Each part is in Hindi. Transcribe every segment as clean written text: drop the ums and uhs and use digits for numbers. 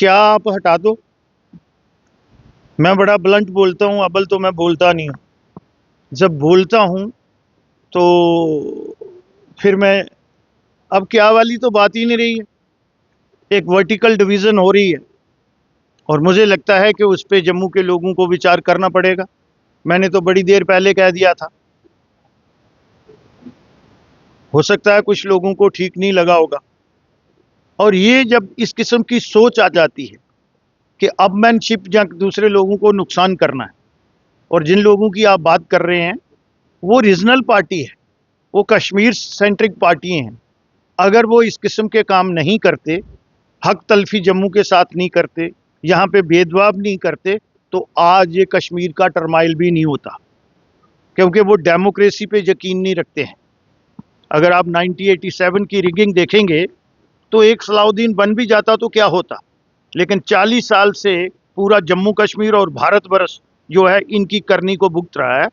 क्या आप हटा दो। मैं बड़ा ब्लंट बोलता हूँ, अबल तो मैं बोलता नहीं हूँ। जब बोलता हूँ तो फिर मैं, अब क्या वाली तो बात ही नहीं रही है। एक वर्टिकल डिवीजन हो रही है और मुझे लगता है कि उस पर जम्मू के लोगों को विचार करना पड़ेगा। मैंने तो बड़ी देर पहले कह दिया था। हो सकता है कुछ लोगों को ठीक नहीं लगा होगा। और ये जब इस किस्म की सोच आ जाती है कि अपमैनशिप या दूसरे लोगों को नुकसान करना है, और जिन लोगों की आप बात कर रहे हैं वो रीजनल पार्टी है, वो कश्मीर सेंट्रिक पार्टी हैं। अगर वो इस किस्म के काम नहीं करते, हक तलफी जम्मू के साथ नहीं करते, यहाँ पे भेदभाव नहीं करते, तो आज ये कश्मीर का टर्माइल भी नहीं होता, क्योंकि वो डेमोक्रेसी पे यकीन नहीं रखते हैं। अगर आप 1987 की रिगिंग देखेंगे तो एक सलाउद्दीन बन भी जाता तो क्या होता, लेकिन 40 साल से पूरा जम्मू कश्मीर और भारत वर्ष जो है इनकी करनी को भुगत रहा है।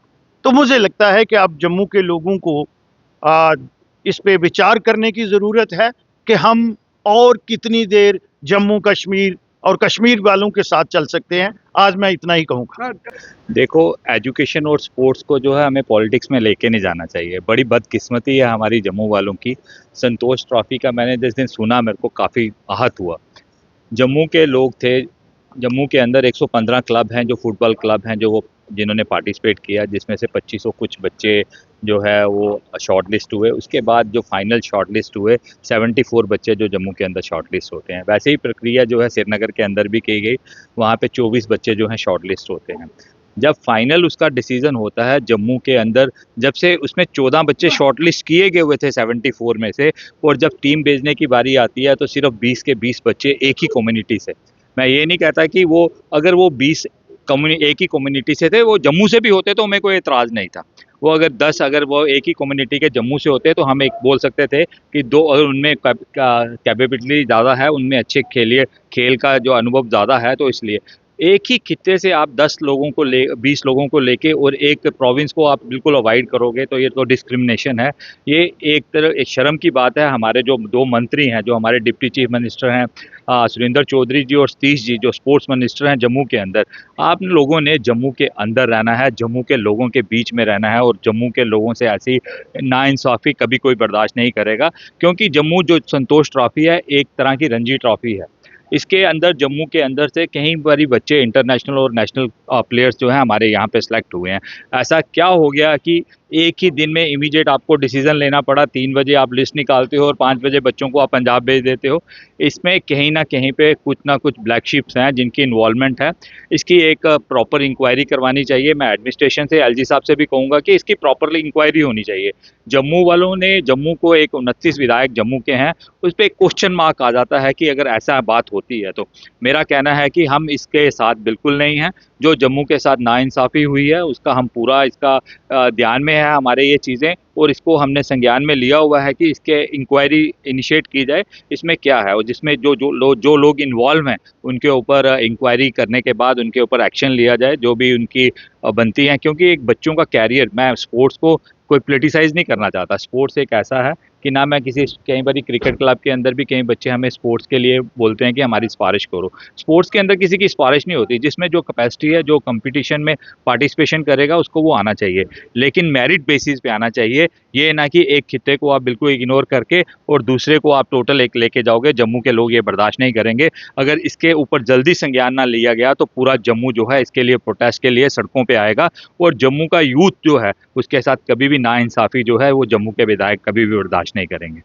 तो मुझे लगता है कि अब जम्मू के लोगों को इस पे विचार करने की ज़रूरत है कि हम और कितनी देर जम्मू कश्मीर और कश्मीर वालों के साथ चल सकते हैं। आज मैं इतना ही कहूँगा। देखो, एजुकेशन और स्पोर्ट्स को जो है हमें पॉलिटिक्स में लेके नहीं जाना चाहिए। बड़ी बदकिस्मती है हमारी जम्मू वालों की। संतोष ट्रॉफी का मैंने जिस दिन सुना मेरे को काफ़ी आहत हुआ। जम्मू के लोग थे, जम्मू के अंदर 115 क्लब हैं जो फुटबॉल क्लब हैं जो वो जिन्होंने पार्टिसिपेट किया, जिसमें से 2500 कुछ बच्चे जो है वो शॉर्ट लिस्ट हुए। उसके बाद जो फाइनल शॉर्ट लिस्ट हुए 74 बच्चे जो जम्मू के अंदर शॉर्ट लिस्ट होते हैं। वैसे ही प्रक्रिया जो है श्रीनगर के अंदर भी की गई, वहाँ पे 24 बच्चे जो हैं शॉर्ट लिस्ट होते हैं। जब फाइनल उसका डिसीजन होता है जम्मू के अंदर, जब से उसमें 14 बच्चे शॉर्ट लिस्ट किए गए हुए थे 74 में से, और जब टीम भेजने की बारी आती है तो सिर्फ 20 के 20 बच्चे एक ही कम्युनिटी से। मैं ये नहीं कहता कि वो अगर वो 20 एक ही कम्युनिटी से थे, वो जम्मू से भी होते तो हमें कोई एतराज़ नहीं था। वो अगर 10 अगर वो एक ही कम्युनिटी के जम्मू से होते तो हम एक बोल सकते थे कि दो अगर उनमें कैपेबिलिटी ज़्यादा है, उनमें अच्छे खेल का जो अनुभव ज़्यादा है, तो इसलिए एक ही खित्ते से आप 10 लोगों को 20 लोगों को लेके और एक प्रोविंस को आप बिल्कुल अवॉइड करोगे तो ये तो डिस्क्रिमिनेशन है। ये एक शर्म की बात है। हमारे जो 2 मंत्री हैं, जो हमारे डिप्टी चीफ मिनिस्टर हैं सुरेंद्र चौधरी जी और सतीश जी जो स्पोर्ट्स मिनिस्टर हैं जम्मू के अंदर, आप लोगों ने जम्मू के अंदर रहना है, जम्मू के लोगों के बीच में रहना है, और जम्मू के लोगों से ऐसी नाइंसाफ़ी कभी कोई बर्दाश्त नहीं करेगा। क्योंकि जम्मू जो संतोष ट्रॉफ़ी है एक तरह की रणजी ट्रॉफ़ी है। इसके अंदर जम्मू के अंदर से कई बारी बच्चे इंटरनेशनल और नेशनल प्लेयर्स जो हैं हमारे यहाँ पे सिलेक्ट हुए हैं। ऐसा क्या हो गया कि एक ही दिन में इमीडिएट आपको डिसीजन लेना पड़ा, 3 बजे आप लिस्ट निकालते हो और 5 बजे बच्चों को आप पंजाब भेज देते हो। इसमें कहीं न कहीं पे कुछ ना कुछ ब्लैक शिप्स हैं जिनकी इन्वॉल्वमेंट है। इसकी एक प्रॉपर इंक्वायरी करवानी चाहिए। मैं एडमिनिस्ट्रेशन से, एलजी साहब से भी कहूँगा कि इसकी प्रॉपरली इंक्वायरी होनी चाहिए। जम्मू वालों ने, जम्मू को एक 29 विधायक जम्मू के हैं, उस पे एक क्वेश्चन मार्क आ जाता है कि अगर ऐसा बात होती है तो। मेरा कहना है कि हम इसके साथ बिल्कुल नहीं हैं। जो जम्मू के साथ नाइंसाफ़ी हुई है उसका हम पूरा इसका ध्यान में है हमारे ये चीज़ें, और इसको हमने संज्ञान में लिया हुआ है कि इसके इंक्वायरी इनिशिएट की जाए, इसमें क्या है, और जिसमें जो लोग इन्वॉल्व हैं उनके ऊपर इंक्वायरी करने के बाद उनके ऊपर एक्शन लिया जाए जो भी उनकी बनती हैं। क्योंकि एक बच्चों का कैरियर, मैं स्पोर्ट्स को कोई पोलिटिसाइज़ नहीं करना चाहता। स्पोर्ट्स एक ऐसा है कि ना मैं किसी, कई बारी क्रिकेट क्लब के अंदर भी कई बच्चे हमें स्पोर्ट्स के लिए बोलते हैं कि हमारी सिफारिश करो। स्पोर्ट्स के अंदर किसी की सिफारिश नहीं होती, जिसमें जो कैपेसिटी है, जो कंपटीशन में पार्टिसिपेशन करेगा उसको वो आना चाहिए, लेकिन मेरिट बेसिस पे आना चाहिए। ये ना कि एक खित्ते को आप बिल्कुल इग्नोर करके और दूसरे को आप टोटल एक लेके जाओगे। जम्मू के लोग ये बर्दाश्त नहीं करेंगे। अगर इसके ऊपर जल्दी संज्ञान ना लिया गया तो पूरा जम्मू जो है इसके लिए प्रोटेस्ट के लिए सड़कों पे आएगा, और जम्मू का यूथ जो है उसके साथ कभी भी नाइंसाफ़ी जो है वो जम्मू के विधायक कभी भी बर्दाश्त नहीं करेंगे।